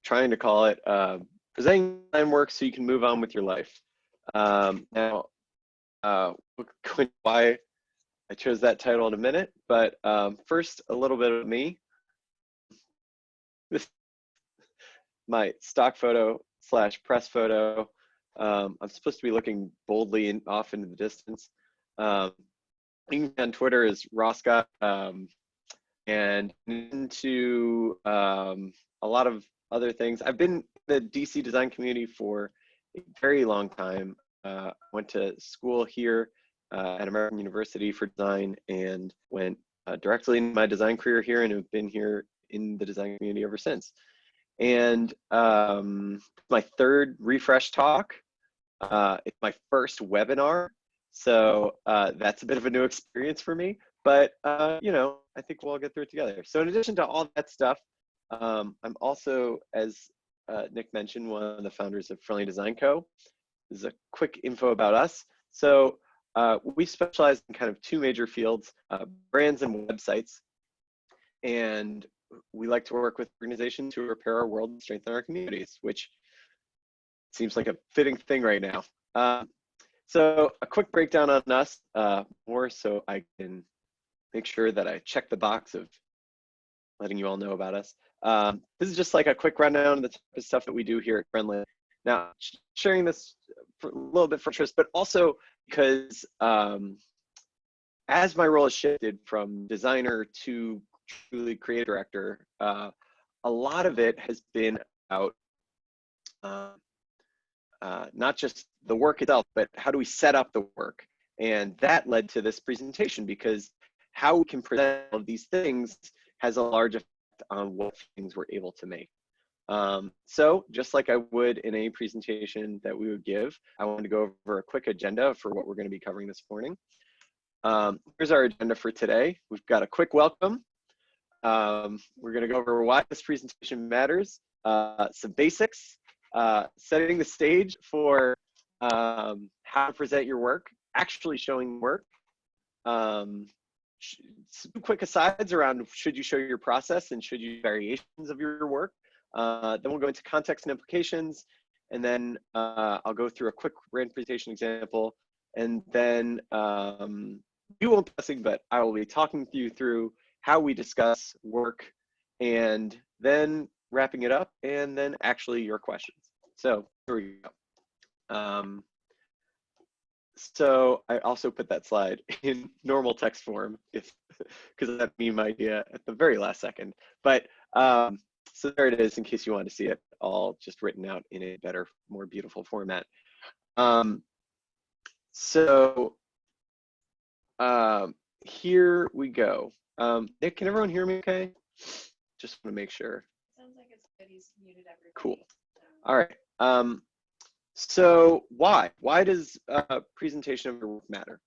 trying to call it presenting design work so you can move on with your life. Now, why I chose that title in a minute, but first, a little bit of me. This is my stock photo / press photo. I'm supposed to be looking boldly and off into the distance. On Twitter is Roscott, and into a lot of other things. I've been in the DC design community for a very long time. Went to school here at American University for design and went directly into my design career here, and have been here in the design community ever since. And my third refresh talk. It's my first webinar, so that's a bit of a new experience for me, but you know, I think we'll all get through it together. So in addition to all that stuff, I'm also, as Nick mentioned, one of the founders of Friendly Design Co. This is a quick info about us. So we specialize in kind of two major fields, brands and websites. And we like to work with organizations who repair our world and strengthen our communities, which seems like a fitting thing right now. So a quick breakdown on us, more so I can make sure that I check the box of letting you all know about us. This is just like a quick rundown of the type of stuff that we do here at Friendly. Now, sharing this for a little bit for interest, but also because as my role has shifted from designer to truly creative director, a lot of it has been about not just the work itself, but how do we set up the work? And that led to this presentation, because how we can present all of these things has a large effect on what things we're able to make. So just like I would in any presentation that we would give, I wanted to go over a quick agenda for what we're going to be covering this morning. Here's our agenda for today. We've got a quick welcome. We're going to go over why this presentation matters, some basics, setting the stage for how to present your work, actually showing work, some quick asides around should you show your process and should you variations of your work. Then we'll go into context and implications, and then I'll go through a quick brand presentation example, and then you won't be discussing, but I will be talking you through how we discuss work, and then wrapping it up, and then actually your questions. So here we go. So I also put that slide in normal text form, because that became my idea at the very last second. But so there it is, in case you want to see it all just written out in a better, more beautiful format. Here we go. Nick, can everyone hear me okay? Just want to make sure. Sounds like it's good. He's muted everybody. Cool. All right. So why does presentation of your work matter?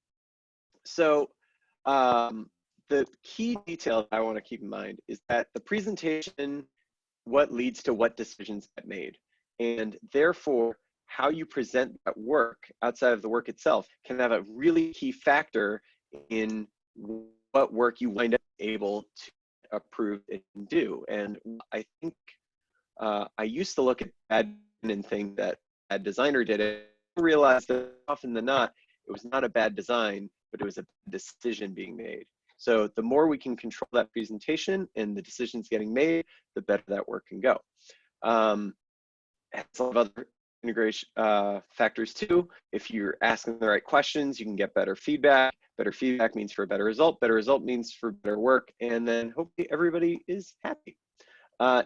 So the key detail that I want to keep in mind is that the presentation, what leads to what decisions get made, and therefore how you present that work outside of the work itself can have a really key factor in what work you wind up able to approve and do. And I think I used to look at bad and think that a designer did it. I realized that often than not, it was not a bad design, but it was a decision being made. So the more we can control that presentation and the decisions getting made, the better that work can go. And a lot of other integration factors too. If you're asking the right questions, you can get better feedback. Better feedback means for a better result. Better result means for better work. And then hopefully everybody is happy.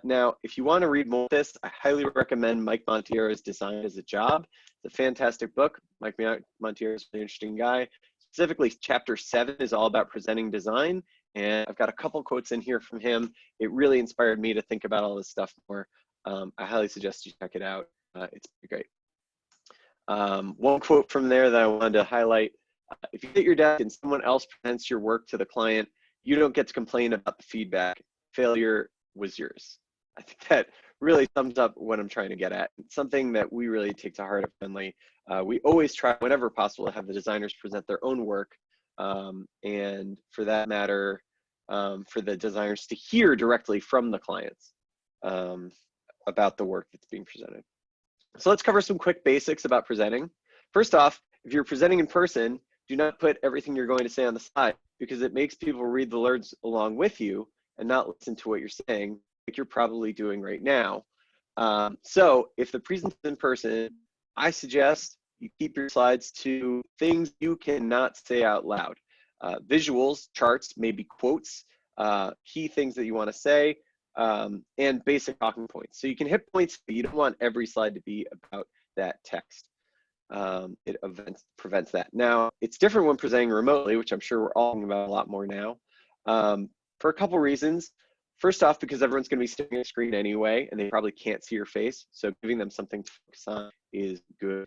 Now, if you want to read more of this, I highly recommend Mike Montiero's Design as a Job. It's a fantastic book. Mike Montiero is an interesting guy. Specifically, chapter 7 is all about presenting design. And I've got a couple quotes in here from him. It really inspired me to think about all this stuff more. I highly suggest you check it out. It's pretty great. One quote from there that I wanted to highlight. If you hit your desk and someone else presents your work to the client, you don't get to complain about the feedback. Failure was yours. I think that really sums up what I'm trying to get at. It's something that we really take to heart at Friendly. We always try, whenever possible, to have the designers present their own work. And for that matter, for the designers to hear directly from the clients. about the work that's being presented. So let's cover some quick basics about presenting. First off, if you're presenting in person, do not put everything you're going to say on the slide, because it makes people read the words along with you and not listen to what you're saying, like you're probably doing right now. So if the presentation's in person, I suggest you keep your slides to things you cannot say out loud. Visuals, charts, maybe quotes, key things that you want to say, and basic talking points. So you can hit points, but you don't want every slide to be about that text. It prevents that. Now, it's different when presenting remotely, which I'm sure we're all talking about a lot more now, for a couple reasons. First off, because everyone's going to be staring at a screen anyway, and they probably can't see your face, so giving them something to focus on is good.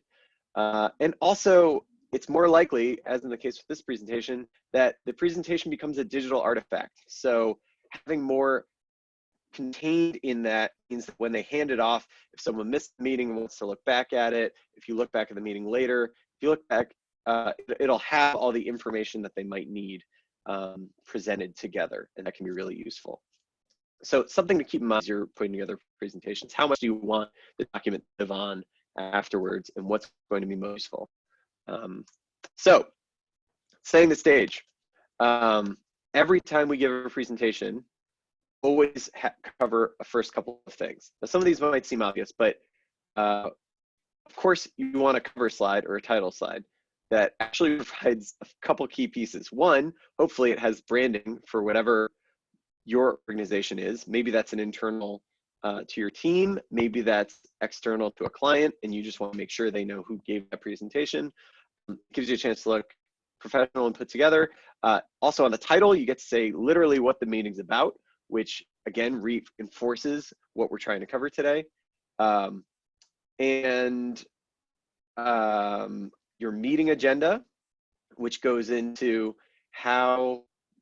And also, it's more likely, as in the case with this presentation, that the presentation becomes a digital artifact. So having more contained in that means that when they hand it off, if someone missed the meeting and wants to look back at it, if you look back at the meeting later, if you look back, it'll have all the information that they might need presented together, and that can be really useful. So something to keep in mind as you're putting together presentations: how much do you want the document to live on afterwards, and what's going to be most useful? So setting the stage. Every time we give a presentation, always cover a first couple of things. Now, some of these might seem obvious, but of course you want to cover a slide or a title slide that actually provides a couple key pieces. One, hopefully it has branding for whatever your organization is. Maybe that's an internal to your team. Maybe that's external to a client, and you just want to make sure they know who gave that presentation. It gives you a chance to look professional and put together. Also on the title, you get to say literally what the meeting's about, which again reinforces what we're trying to cover today. And your meeting agenda, which goes into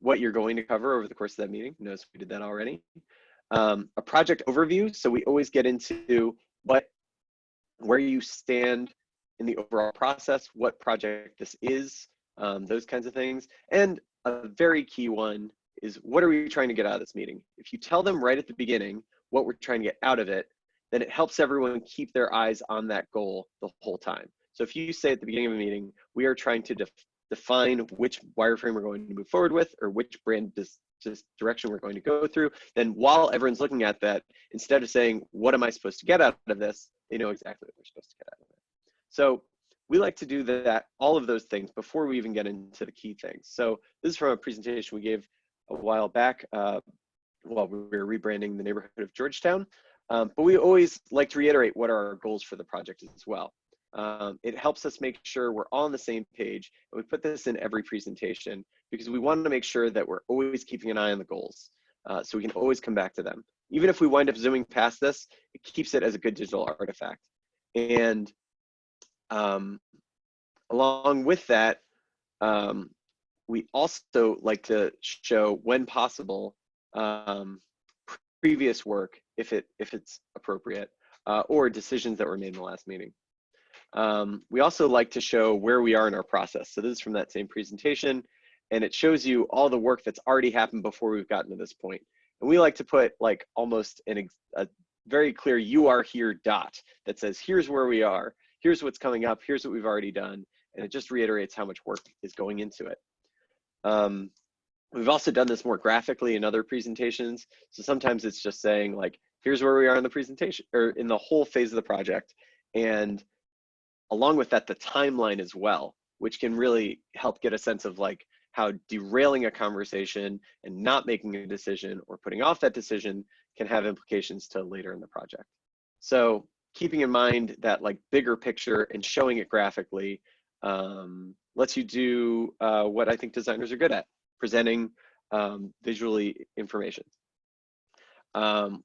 what you're going to cover over the course of that meeting. Notice we did that already. A project overview, so we always get into where you stand in the overall process, what project this is, those kinds of things. And a very key one is, what are we trying to get out of this meeting? If you tell them right at the beginning what we're trying to get out of it, then it helps everyone keep their eyes on that goal the whole time. So if you say at the beginning of a meeting, we are trying to define which wireframe we're going to move forward with, or which brand direction we're going to go through, then while everyone's looking at that, instead of saying, what am I supposed to get out of this, they know exactly what they're supposed to get out of it. So we like to do all of those things before we even get into the key things. So this is from a presentation we gave a while back while we were rebranding the neighborhood of Georgetown. But we always like to reiterate what are our goals for the project as well. It helps us make sure we're all on the same page, and we put this in every presentation because we want to make sure that we're always keeping an eye on the goals, so we can always come back to them. Even if we wind up zooming past this, it keeps it as a good digital artifact. And along with that, we also like to show, when possible, previous work if it's appropriate, or decisions that were made in the last meeting. We also like to show where we are in our process. So this is from that same presentation, and it shows you all the work that's already happened before we've gotten to this point. And we like to put like almost a very clear "you are here" dot that says, here's where we are, here's what's coming up, here's what we've already done, and it just reiterates how much work is going into it. We've also done this more graphically in other presentations. So sometimes it's just saying like, here's where we are in the presentation, or in the whole phase of the project. And along with that, the timeline as well, which can really help get a sense of like how derailing a conversation and not making a decision or putting off that decision can have implications to later in the project. So keeping in mind that like bigger picture and showing it graphically lets you do what I think designers are good at: presenting visually information.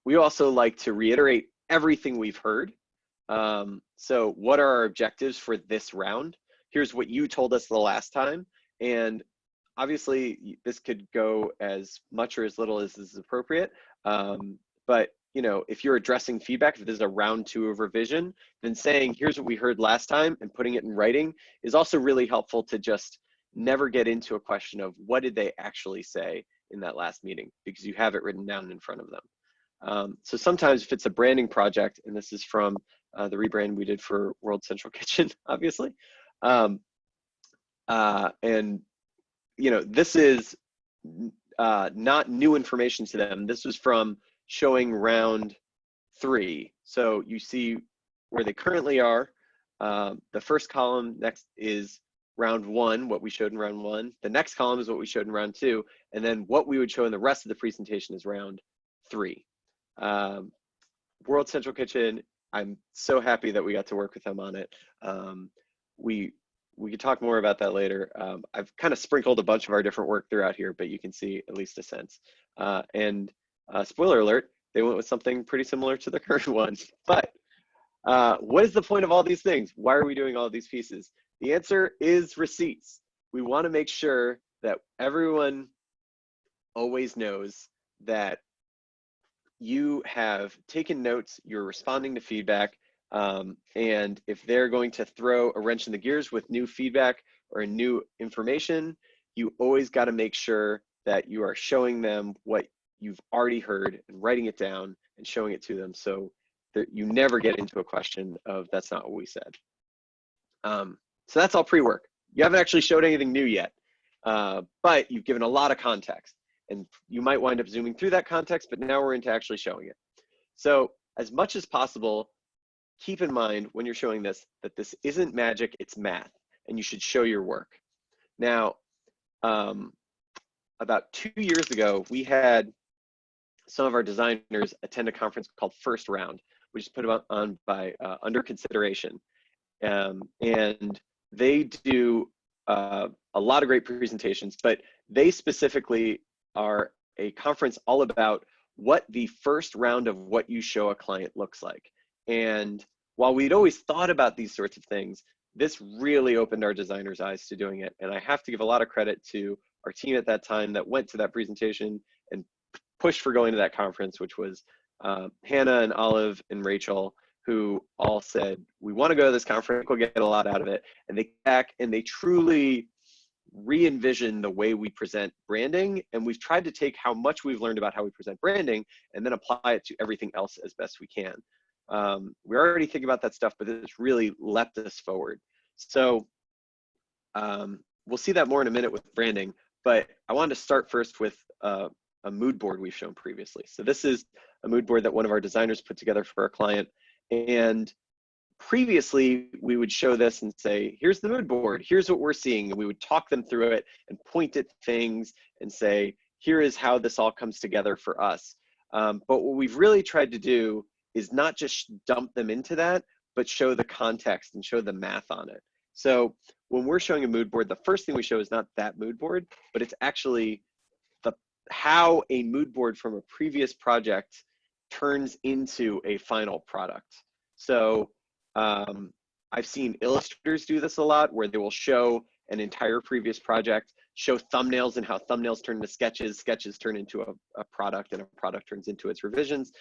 We also like to reiterate everything we've heard. So what are our objectives for this round? Here's what you told us the last time. And obviously this could go as much or as little as is appropriate. But you know, if you're addressing feedback, if this is a round 2 of revision, then saying, here's what we heard last time, and putting it in writing is also really helpful to just never get into a question of what did they actually say in that last meeting, because you have it written down in front of them. So sometimes if it's a branding project, and this is from the rebrand we did for World Central Kitchen, obviously, and this is not new information to them. This was from showing round 3. So you see where they currently are. The first column next is round 1, what we showed in round 1. The next column is what we showed in round 2. And then what we would show in the rest of the presentation is round 3. World Central Kitchen, I'm so happy that we got to work with them on it. We could talk more about that later. I've kind of sprinkled a bunch of our different work throughout here, but you can see at least a sense. And spoiler alert, they went with something pretty similar to the current one. But what is the point of all these things? Why are we doing all these pieces? The answer is receipts. We want to make sure that everyone always knows that you have taken notes, you're responding to feedback, and if they're going to throw a wrench in the gears with new feedback or new information, you always got to make sure that you are showing them what you've already heard and writing it down and showing it to them, so that you never get into a question of that's not what we said. So that's all pre-work. You haven't actually showed anything new yet, but you've given a lot of context, and you might wind up zooming through that context, but now we're into actually showing it. So as much as possible, keep in mind when you're showing this, that this isn't magic, it's math, and you should show your work. Now, about 2 years ago, we had some of our designers attend a conference called First Round, which is put on by Under Consideration. And they do a lot of great presentations, but they specifically are a conference all about what the first round of what you show a client looks like. And while we'd always thought about these sorts of things, this really opened our designers' eyes to doing it. And I have to give a lot of credit to our team at that time that went to that presentation and pushed for going to that conference, which was Hannah and Olive and Rachel, who all said, we want to go to this conference, we'll get a lot out of it. And they came back and they truly re-envision the way we present branding. And we've tried to take how much we've learned about how we present branding and then apply it to everything else as best we can. We're already thinking about that stuff, but this really leapt us forward. So we'll see that more in a minute with branding, but I wanted to start first with a mood board we've shown previously. So this is a mood board that one of our designers put together for a client. And previously we would show this and say, here's the mood board, here's what we're seeing. And we would talk them through it and point at things and say, here is how this all comes together for us. But what we've really tried to do is not just dump them into that, but show the context and show the math on it. So when we're showing a mood board, the first thing we show is not that mood board, but it's actually how a mood board from a previous project turns into a final product. So I've seen illustrators do this a lot, where they will show an entire previous project, show thumbnails and how thumbnails turn into sketches, sketches turn into a product, and a product turns into its revisions.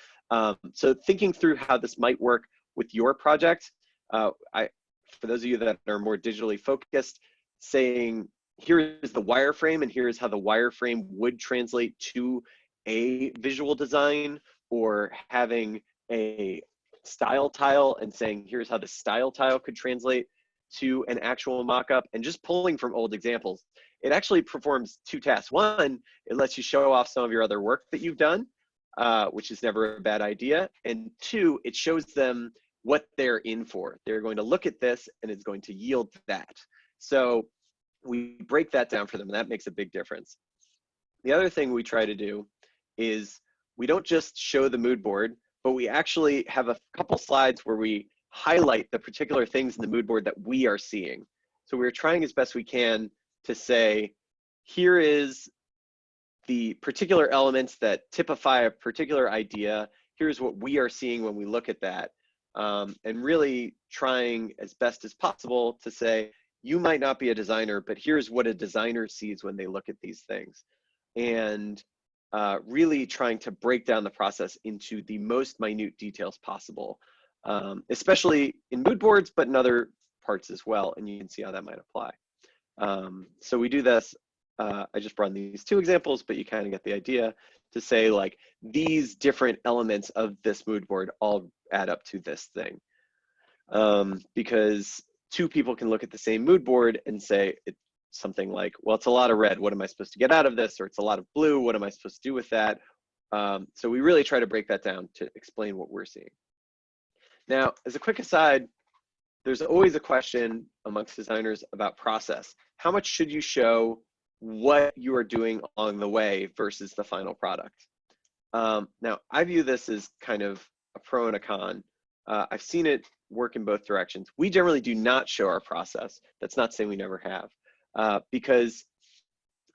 So thinking through how this might work with your project, for those of you that are more digitally focused, saying, here is the wireframe and here's how the wireframe would translate to a visual design, or having a style tile and saying, here's how the style tile could translate to an actual mock-up, and just pulling from old examples. It actually performs 2 tasks. One, it lets you show off some of your other work that you've done, which is never a bad idea. And 2, it shows them what they're in for. They're going to look at this and it's going to yield that. So we break that down for them, and that makes a big difference. The other thing we try to do is we don't just show the mood board, but we actually have a couple slides where we highlight the particular things in the mood board that we are seeing. So we're trying as best we can to say, here is the particular elements that typify a particular idea. Here's what we are seeing when we look at that. And really trying as best as possible to say, you might not be a designer, but here's what a designer sees when they look at these things. And really trying to break down the process into the most minute details possible, especially in mood boards, but in other parts as well. And you can see how that might apply. So we do this I just brought these two examples, but you kind of get the idea, to say like these different elements of this mood board all add up to this thing. Because two people can look at the same mood board and say it's something like, well, it's a lot of red, what am I supposed to get out of this? Or it's a lot of blue, what am I supposed to do with that? So we really try to break that down to explain what we're seeing. Now, as a quick aside, there's always a question amongst designers about process. How much should you show what you are doing along the way versus the final product? Now, I view this as kind of a pro and a con. I've seen it work in both directions. We generally do not show our process. That's not saying we never have, because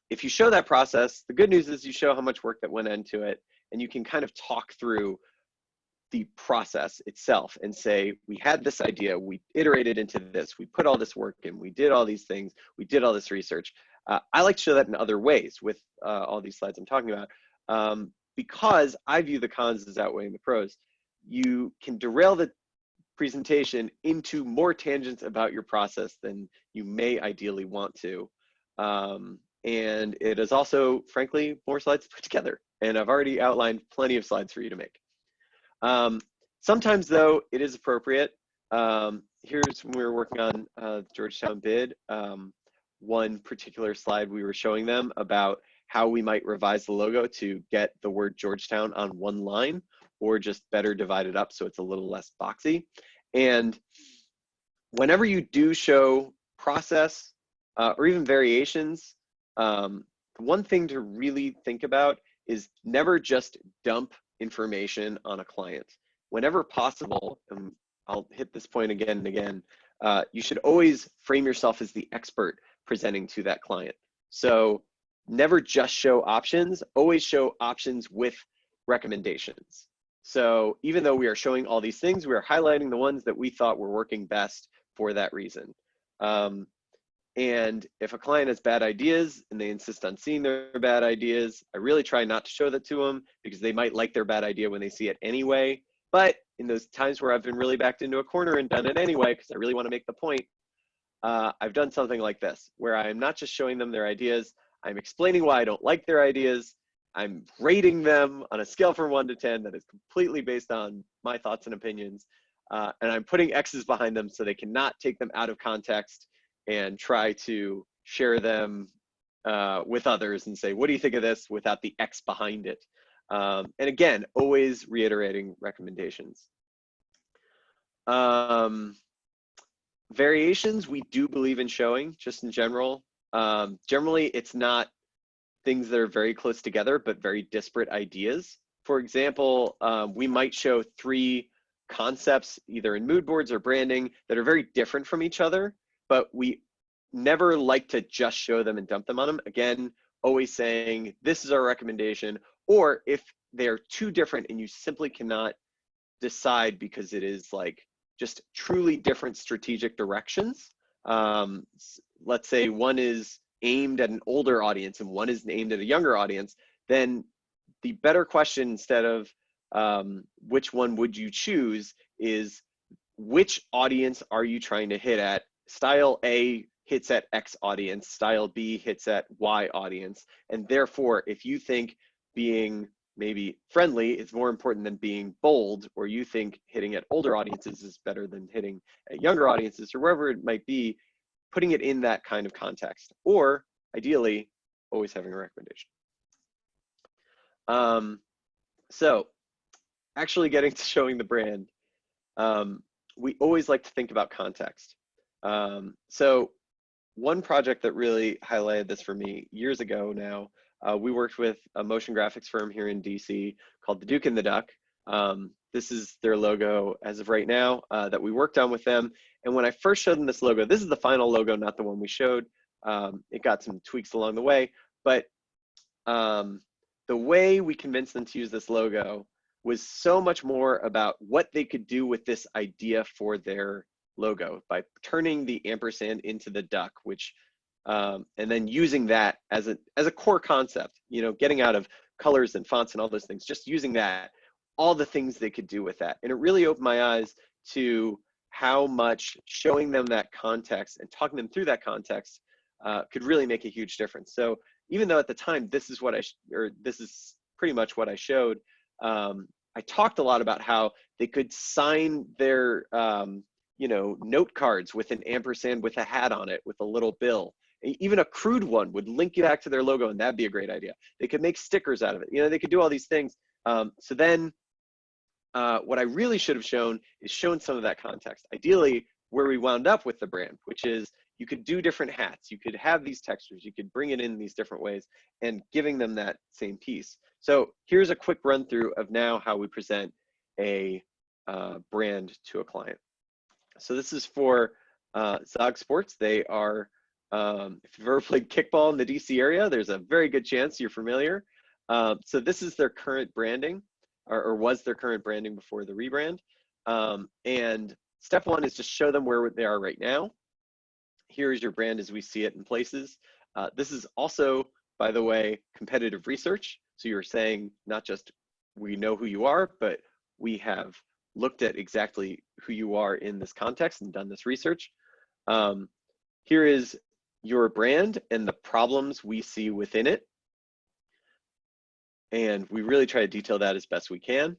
if you show that process, the good news is you show how much work that went into it, and you can kind of talk through the process itself and say, we had this idea, we iterated into this, we put all this work in, we did all these things, we did all this research. I like to show that in other ways with all these slides I'm talking about, because I view the cons as outweighing the pros. You can derail the presentation into more tangents about your process than you may ideally want to. And it is also, frankly, more slides to put together. And I've already outlined plenty of slides for you to make. Sometimes though, it is appropriate. Here's when we were working on the Georgetown bid, one particular slide we were showing them about how we might revise the logo to get the word Georgetown on one line, or just better divide it up so it's a little less boxy. And whenever you do show process or even variations, one thing to really think about is never just dump information on a client. Whenever possible, and I'll hit this point again and again, you should always frame yourself as the expert presenting to that client. So never just show options, always show options with recommendations. So even though we are showing all these things, we are highlighting the ones that we thought were working best for that reason. And if a client has bad ideas and they insist on seeing their bad ideas, I really try not to show that to them, because they might like their bad idea when they see it anyway. But in those times where I've been really backed into a corner and done it anyway, because I really want to make the point, I've done something like this, where I'm not just showing them their ideas, I'm explaining why I don't like their ideas, I'm rating them on a scale from 1 to 10 that is completely based on my thoughts and opinions, and I'm putting X's behind them so they cannot take them out of context and try to share them with others and say, what do you think of this, without the X behind it. And again, always reiterating recommendations. Variations, we do believe in showing, just in general. Generally, it's not things that are very close together, but very disparate ideas. For example, we might show 3 concepts, either in mood boards or branding, that are very different from each other, but we never like to just show them and dump them on them. Again, always saying, this is our recommendation. Or if they're too different and you simply cannot decide because it is like just truly different strategic directions. Let's say one is aimed at an older audience and one is aimed at a younger audience, then the better question, instead of which one would you choose, is which audience are you trying to hit at? Style A hits at X audience, style B hits at Y audience. And therefore, if you think being maybe friendly is more important than being bold, or you think hitting at older audiences is better than hitting at younger audiences, or wherever it might be, putting it in that kind of context, or ideally, always having a recommendation. So actually getting to showing the brand, we always like to think about context. So one project that really highlighted this for me years ago now, we worked with a motion graphics firm here in DC called The Duke and the Duck. This is their logo as of right now that we worked on with them. And when I first showed them this logo, this is the final logo, not the one we showed. It got some tweaks along the way, but the way we convinced them to use this logo was so much more about what they could do with this idea for their logo by turning the ampersand into the duck, which and then using that as a core concept, you know, getting out of colors and fonts and all those things, just using that, all the things they could do with that. And it really opened my eyes to how much showing them that context and talking them through that context could really make a huge difference. So even though at the time this is what this is pretty much what I showed, I talked a lot about how they could sign their you know, note cards with an ampersand with a hat on it with a little bill. Even a crude one would link you back to their logo, and that'd be a great idea. They could make stickers out of it. You know, they could do all these things. So then what I really should have shown is shown some of that context. Ideally, where we wound up with the brand, which is you could do different hats, you could have these textures, you could bring it in these different ways, and giving them that same piece. So here's a quick run through of now how we present a brand to a client. So this is for Zog Sports. They are, if you've ever played kickball in the DC area, there's a very good chance you're familiar. So this is their current branding, or was their current branding before the rebrand. And step one is just show them where they are right now. Here is your brand as we see it in places. This is also, by the way, competitive research. So you're saying not just we know who you are, but we have looked at exactly who you are in this context and done this research. Here is your brand and the problems we see within it. And we really try to detail that as best we can.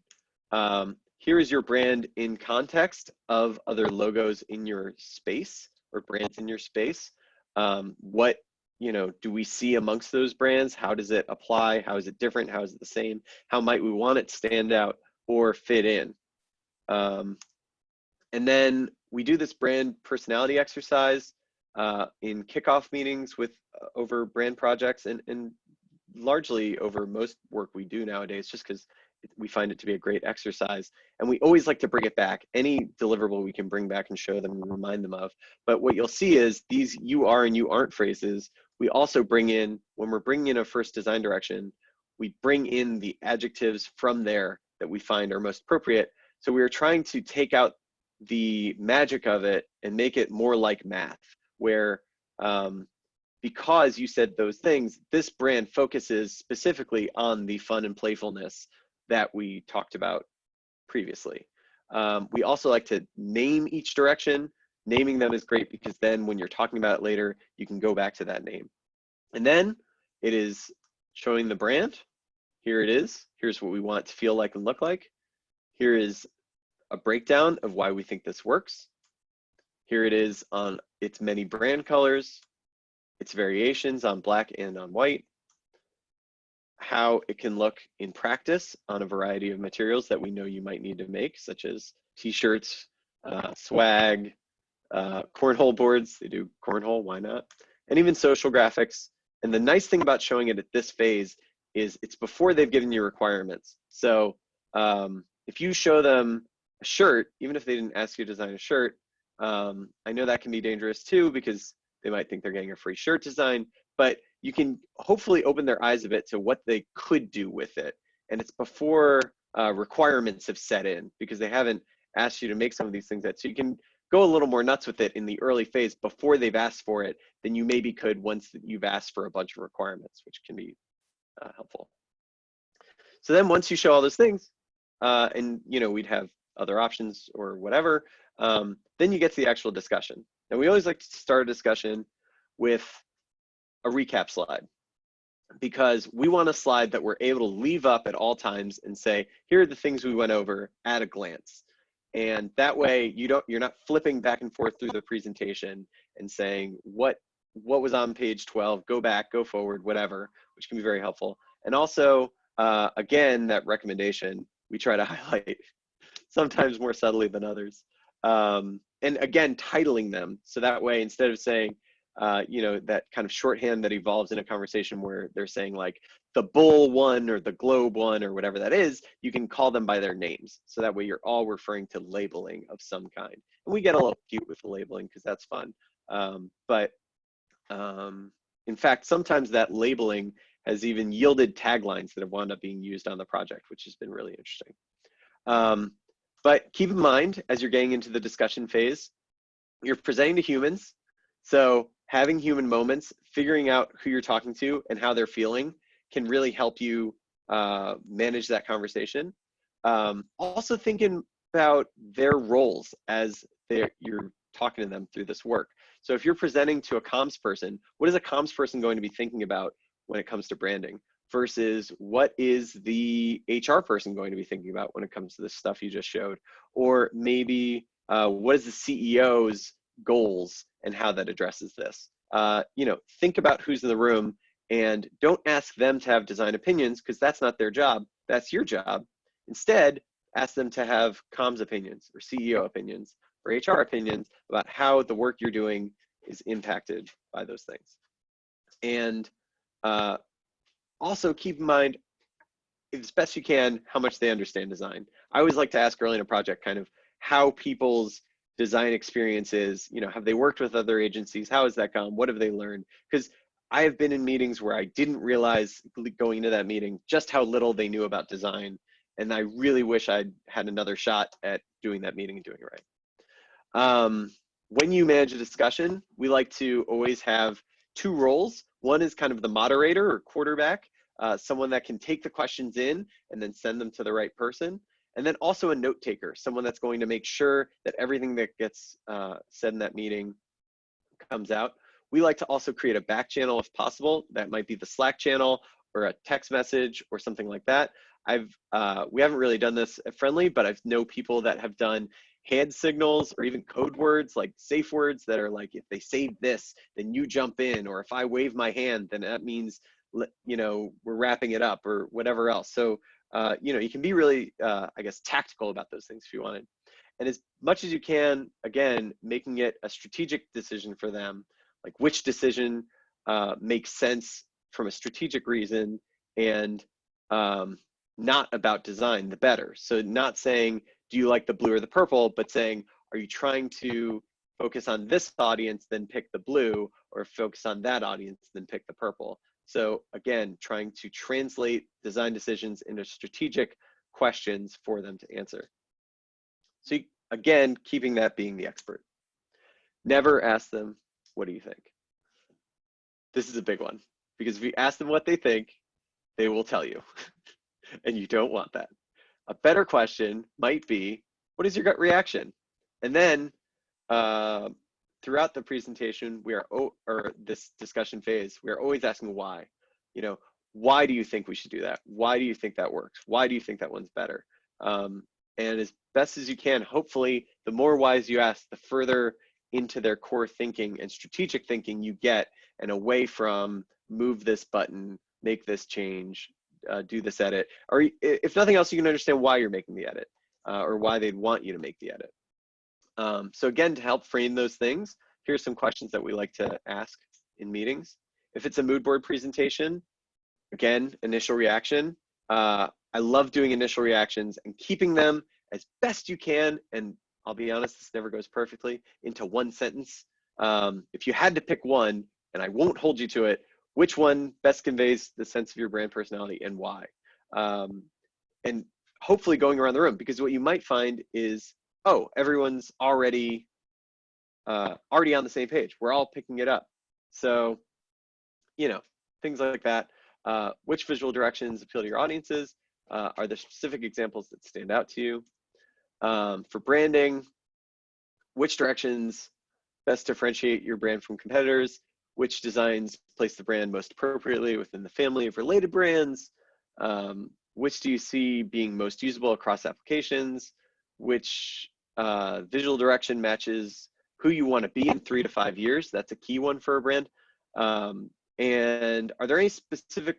Here is your brand in context of other logos in your space or brands in your space. What, you know, do we see amongst those brands? How does it apply? How is it different? How is it the same? How might we want it to stand out or fit in? And then we do this brand personality exercise in kickoff meetings with over brand projects and largely over most work we do nowadays, just because we find it to be a great exercise. And we always like to bring it back. Any deliverable we can bring back and show them and remind them of. But what you'll see is these you are and you aren't phrases, we also bring in, when we're bringing in a first design direction, we bring in the adjectives from there that we find are most appropriate. So we are trying to take out the magic of it and make it more like math, where because you said those things, this brand focuses specifically on the fun and playfulness that we talked about previously. We also like to name each direction. Naming them is great because then when you're talking about it later, you can go back to that name. And then it is showing the brand. Here it is. Here's what we want it to feel like and look like. Here is a breakdown of why we think this works. Here it is on its many brand colors, its variations on black and on white, how it can look in practice on a variety of materials that we know you might need to make, such as t-shirts, swag, cornhole boards. They do cornhole, why not? And even social graphics. And the nice thing about showing it at this phase is it's before they've given you requirements. So if you show them a shirt, even if they didn't ask you to design a shirt, I know that can be dangerous too, because they might think they're getting a free shirt design, but you can hopefully open their eyes a bit to what they could do with it. And it's before requirements have set in, because they haven't asked you to make some of these things that, so you can go a little more nuts with it in the early phase before they've asked for it than you maybe could once you've asked for a bunch of requirements, which can be helpful. So then once you show all those things, and you know, we'd have other options or whatever, then you get to the actual discussion. And we always like to start a discussion with a recap slide, because we want a slide that we're able to leave up at all times and say, here are the things we went over at a glance. And that way you're not flipping back and forth through the presentation and saying what was on page 12, go back, go forward, whatever, which can be very helpful. And also, again, that recommendation, we try to highlight sometimes more subtly than others. And again, titling them. So that way, instead of saying, you know, that kind of shorthand that evolves in a conversation where they're saying like the bull one or the globe one or whatever that is, you can call them by their names. So that way you're all referring to labeling of some kind. And we get a little cute with the labeling because that's fun. In fact, sometimes that labeling has even yielded taglines that have wound up being used on the project, which has been really interesting. But keep in mind, as you're getting into the discussion phase, you're presenting to humans. So having human moments, figuring out who you're talking to and how they're feeling can really help you manage that conversation. Also thinking about their roles as you're talking to them through this work. So if you're presenting to a comms person, what is a comms person going to be thinking about when it comes to branding versus what is the HR person going to be thinking about when it comes to the stuff you just showed? Or maybe what is the CEO's goals and how that addresses this? Think about who's in the room and don't ask them to have design opinions because that's not their job. That's your job. Instead, ask them to have comms opinions or CEO opinions or HR opinions about how the work you're doing is impacted by those things. And also keep in mind, as best you can, how much they understand design. I always like to ask early in a project kind of how people's design experience is. Have they worked with other agencies? How has that gone? What have they learned? Because I have been in meetings where I didn't realize going into that meeting just how little they knew about design. And I really wish I'd had another shot at doing that meeting and doing it right. When you manage a discussion, we like to always have two roles. One is kind of the moderator or quarterback, someone that can take the questions in and then send them to the right person. And then also a note taker, someone that's going to make sure that everything that gets said in that meeting comes out. We like to also create a back channel if possible. That might be the Slack channel or a text message or something like that. We haven't really done this at Friendly, but I know people that have done hand signals or even code words like safe words that are like, if they say this, then you jump in, or if I wave my hand, then that means, we're wrapping it up or whatever else. So, you can be really, tactical about those things if you wanted. And as much as you can, again, making it a strategic decision for them, like which decision makes sense from a strategic reason and not about design, the better. So not saying, do you like the blue or the purple, but saying, are you trying to focus on this audience, then pick the blue, or focus on that audience, then pick the purple? So again, trying to translate design decisions into strategic questions for them to answer. So again, keeping that being the expert. Never ask them, what do you think? This is a big one, because if you ask them what they think, they will tell you, and you don't want that. A better question might be, what is your gut reaction? And then throughout the presentation, or this discussion phase, we are always asking why. Why do you think we should do that? Why do you think that works? Why do you think that one's better? And as best as you can, hopefully, the more whys you ask, the further into their core thinking and strategic thinking you get, and away from move this button, make this change, do this edit, or if nothing else, you can understand why you're making the edit or why they'd want you to make the edit. So again, to help frame those things, here's some questions that we like to ask in meetings. If it's a mood board presentation, again, initial reaction. I love doing initial reactions and keeping them as best you can. And I'll be honest, this never goes perfectly, into one sentence. If you had to pick one, and I won't hold you to it, which one best conveys the sense of your brand personality and why? And hopefully going around the room, because what you might find is, oh, everyone's already on the same page. We're all picking it up. So, things like that. Which visual directions appeal to your audiences? Are there specific examples that stand out to you? For branding, which directions best differentiate your brand from competitors? Which designs place the brand most appropriately within the family of related brands? Which do you see being most usable across applications? Which visual direction matches who you want to be in 3 to 5 years? That's a key one for a brand. And are there any specific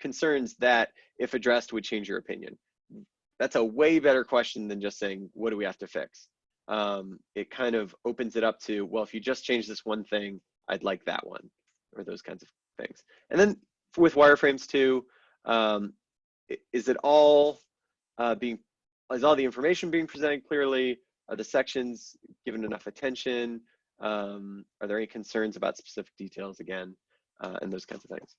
concerns that, if addressed, would change your opinion? That's a way better question than just saying, what do we have to fix? It kind of opens it up to, well, if you just change this one thing, I'd like that one, or those kinds of things. And then with wireframes too, is all the information being presented clearly? Are the sections given enough attention? Are there any concerns about specific details again, and those kinds of things?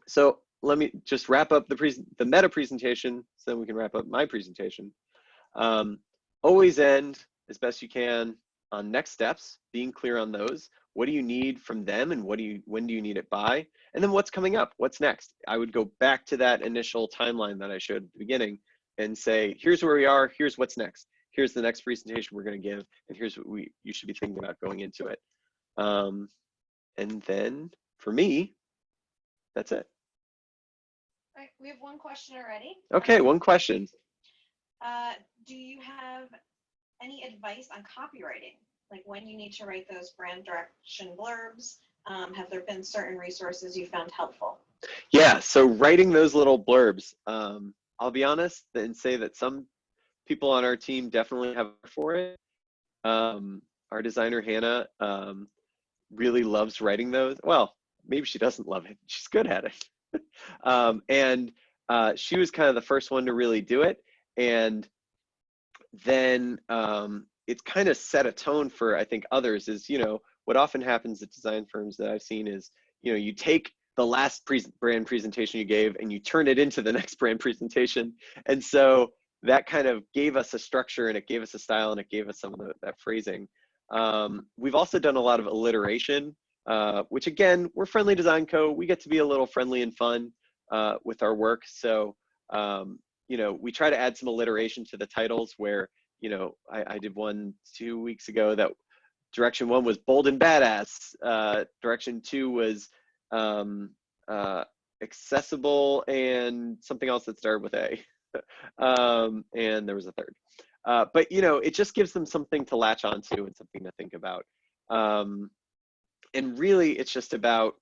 So let me just wrap up the meta presentation, so then we can wrap up my presentation. Always end as best you can on next steps, being clear on those. What do you need from them, and when do you need it by? And then what's coming up? What's next? I would go back to that initial timeline that I showed at the beginning and say, here's where we are, here's what's next. Here's the next presentation we're going to give, and here's what you should be thinking about going into it. And then for me, that's it. All right, we have one question already. Okay, one question. Do you have any advice on copywriting? Like when you need to write those brand direction blurbs, have there been certain resources you found helpful? Yeah, so writing those little blurbs, I'll be honest and say that some people on our team definitely have for it. Our designer, Hannah, really loves writing those. Well, maybe she doesn't love it. She's good at it. And she was kind of the first one to really do it. And then it's kind of set a tone for, I think, others is, what often happens at design firms that I've seen is, you take the last brand presentation you gave and you turn it into the next brand presentation. And so that kind of gave us a structure and it gave us a style and it gave us some of that phrasing. We've also done a lot of alliteration, which again, we're Friendly Design Co. We get to be a little friendly and fun with our work. So, we try to add some alliteration to the titles where, I did one 2 weeks ago that direction 1 was bold and badass. Direction 2 was accessible and something else that started with A. And there was a third. But, it just gives them something to latch onto and something to think about. And really, it's just about,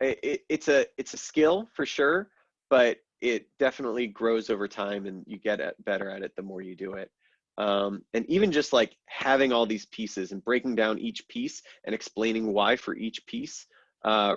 it's a skill for sure, but it definitely grows over time and you get better at it the more you do it. And even just like having all these pieces and breaking down each piece and explaining why for each piece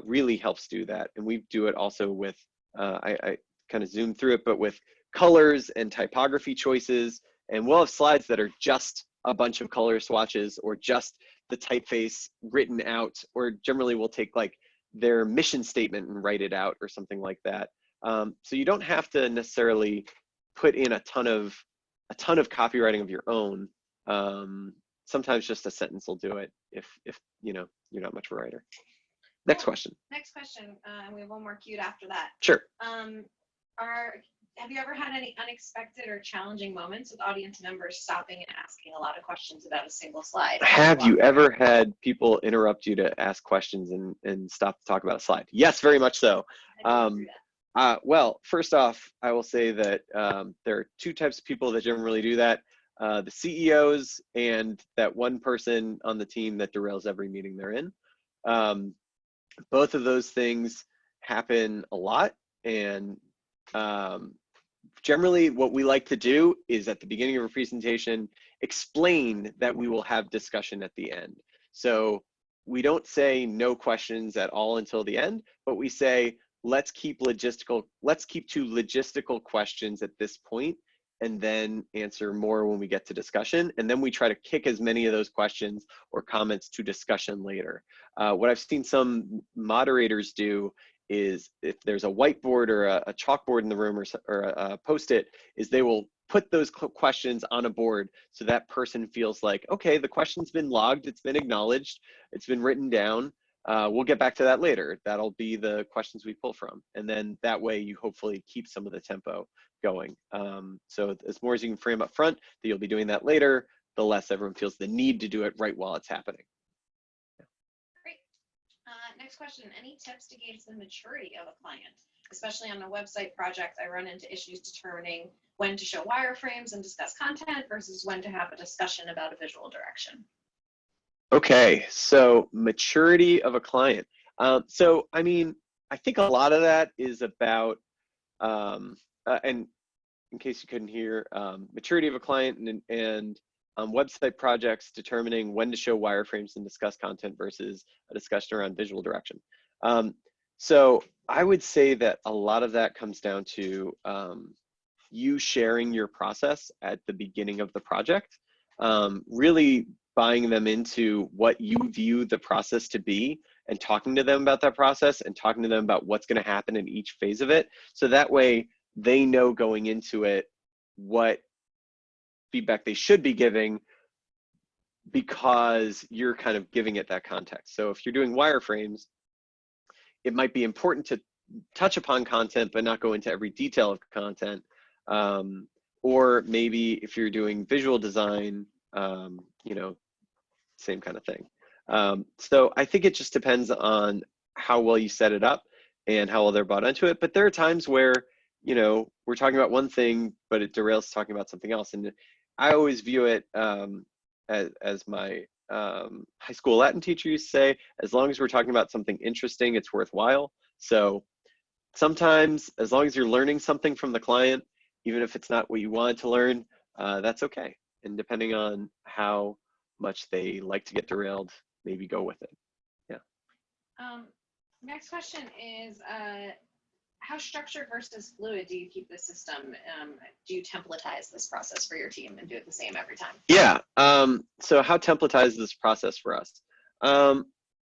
really helps do that. And we do it also with, I kind of zoom through it, but with colors and typography choices. And we'll have slides that are just a bunch of color swatches or just the typeface written out, or generally we'll take like their mission statement and write it out or something like that. So you don't have to necessarily put in a ton of copywriting of your own. Sometimes just a sentence will do it if you're not much of a writer. Next question. Next question, and we have one more queued after that. Sure. Have you ever had any unexpected or challenging moments with audience members stopping and asking a lot of questions about a single slide? Have you ever had people interrupt you to ask questions and stop to talk about a slide? Yes, very much so. Well, first off, I will say that there are 2 types of people that generally do that. The CEOs and that one person on the team that derails every meeting they're in. Both of those things happen a lot. And generally what we like to do is at the beginning of a presentation, explain that we will have discussion at the end. So we don't say no questions at all until the end, but we say, let's keep to logistical questions at this point and then answer more when we get to discussion. And then we try to kick as many of those questions or comments to discussion later. What I've seen some moderators do is if there's a whiteboard or a chalkboard in the room or a Post-it, is they will put those questions on a board so that person feels like, okay, the question's been logged, it's been acknowledged, it's been written down. We'll get back to that later. That'll be the questions we pull from. And then that way you hopefully keep some of the tempo going. So as more as you can frame up front that you'll be doing that later, the less everyone feels the need to do it right while it's happening. Great. Next question, any tips to gauge the maturity of a client? Especially on a website project, I run into issues determining when to show wireframes and discuss content versus when to have a discussion about a visual direction. Okay, so maturity of a client. So, I mean, I think a lot of that is about, and in case you couldn't hear, maturity of a client and website projects determining when to show wireframes and discuss content versus a discussion around visual direction. So I would say that a lot of that comes down to you sharing your process at the beginning of the project, really buying them into what you view the process to be and talking to them about that process and talking to them about what's going to happen in each phase of it. So that way they know going into it what feedback they should be giving because you're kind of giving it that context. So if you're doing wireframes, it might be important to touch upon content but not go into every detail of content. Or maybe if you're doing visual design, same kind of thing. So I think it just depends on how well you set it up and how well they're bought into it. But there are times where, you know, we're talking about one thing, but it derails talking about something else. And I always view it as my high school Latin teacher used to say, as long as we're talking about something interesting, it's worthwhile. So sometimes, as long as you're learning something from the client, even if it's not what you wanted to learn, that's okay. And depending on how much they like to get derailed, maybe go with it. Yeah. Next question is, how structured versus fluid do you keep the system? Do you templatize this process for your team and do it the same every time? Yeah. So how templatized is this process for us?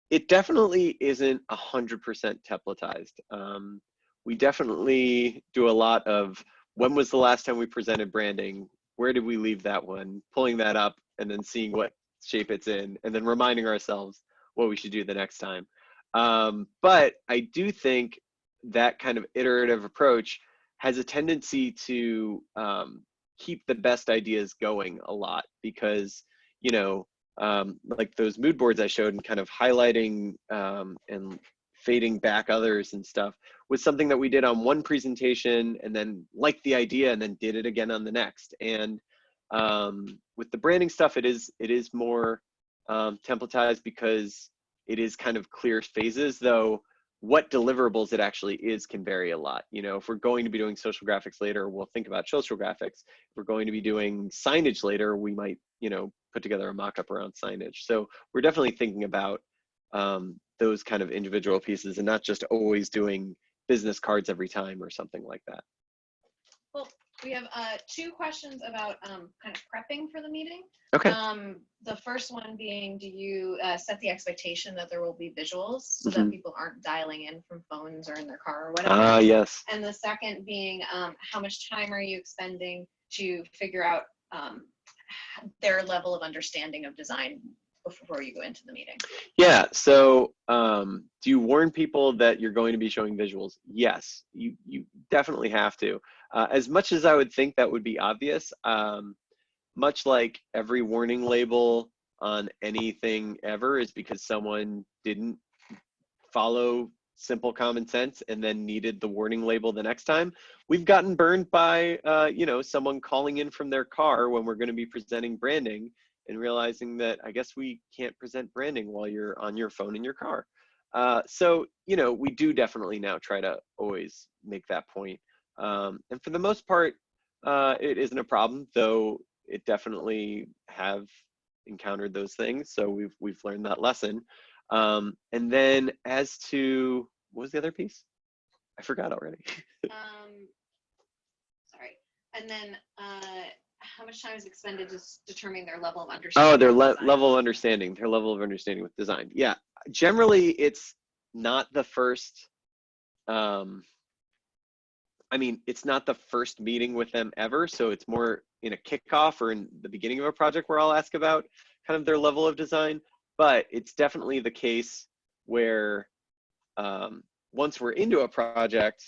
It definitely isn't 100% templatized. We definitely do a lot of, when was the last time we presented branding? Where did we leave that one? Pulling that up and then seeing what shape it's in, and then reminding ourselves what we should do the next time. But I do think that kind of iterative approach has a tendency to keep the best ideas going a lot, because, you know, like those mood boards I showed and kind of highlighting and fading back others and stuff was something that we did on one presentation and then liked the idea and then did it again on the next. And with the branding stuff, it is more templatized because it is kind of clear phases, though what deliverables it actually is can vary a lot. You know, if we're going to be doing social graphics later, we'll think about social graphics. If we're going to be doing signage later, we might, you know, put together a mock-up around signage. So we're definitely thinking about those kind of individual pieces and not just always doing business cards every time or something like that. Well, we have 2 questions about kind of prepping for the meeting. Okay. The first one being, do you set the expectation that there will be visuals so that people aren't dialing in from phones or in their car or whatever? Yes. And the second being, how much time are you expending to figure out their level of understanding of design before you go into the meeting? Yeah, so do you warn people that you're going to be showing visuals? Yes, you definitely have to. As much as I would think that would be obvious, much like every warning label on anything ever is because someone didn't follow simple common sense and then needed the warning label the next time. We've gotten burned by you know, someone calling in from their car when we're going to be presenting branding and realizing that I guess we can't present branding while you're on your phone in your car. So, you know, we do definitely now try to always make that point. And for the most part, it isn't a problem, though it definitely have encountered those things. So we've learned that lesson. And then as to, what was the other piece? I forgot already. Sorry. And then how much time is expended to determining their level of understanding? Oh, their level of understanding, their level of understanding with design. Yeah, generally it's not the first, I mean, it's not the first meeting with them ever. So it's more in a kickoff or in the beginning of a project where I'll ask about kind of their level of design. But it's definitely the case where once we're into a project,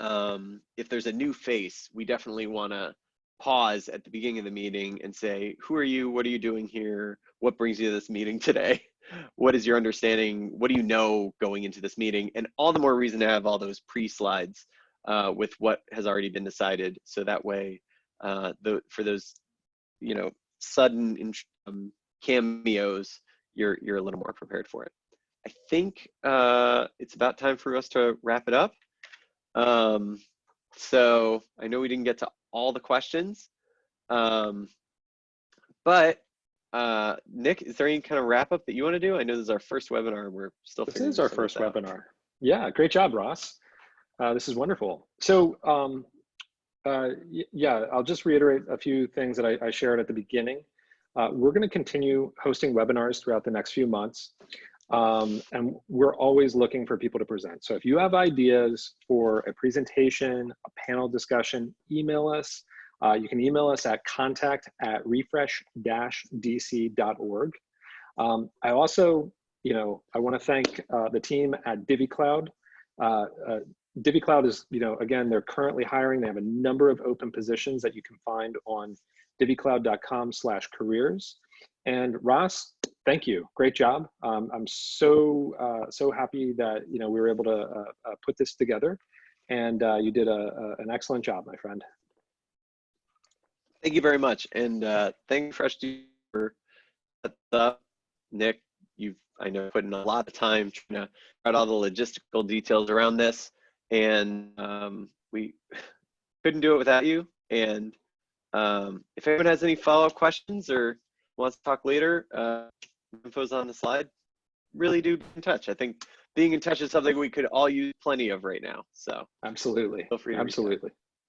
if there's a new face, we definitely want to pause at the beginning of the meeting and say, who are you? What are you doing here? What brings you to this meeting today? What is your understanding? What do you know going into this meeting? And all the more reason to have all those pre-slides with what has already been decided. So that way, for those, you know, sudden cameos, you're a little more prepared for it. I think it's about time for us to wrap it up. So I know we didn't get to all the questions, but Nick, is there any kind of wrap up that you want to do? I know this is our first webinar. We're still This is our first webinar. Yeah, great job, Ross. This is wonderful. So yeah, I'll just reiterate a few things that I shared at the beginning. We're going to continue hosting webinars throughout the next few months. And we're always looking for people to present. So if you have ideas for a presentation, a panel discussion, email us. You can email us at contact@refresh-dc.org. I also, you know, I want to thank the team at DiviCloud. DiviCloud is, you know, again, they're currently hiring. They have a number of open positions that you can find on divvycloud.com/careers. And Ross, thank you. Great job. I'm so happy that we were able to put this together, and you did an excellent job, my friend. Thank you very much, and thank you, Fresh, for up. Nick, I know put in a lot of time trying to out all the logistical details around this, and we couldn't do it without you. And if anyone has any follow-up questions or wants to talk later, info's on the slide. Really do be in touch. I think being in touch is something we could all use plenty of right now. So absolutely, feel free to reach out.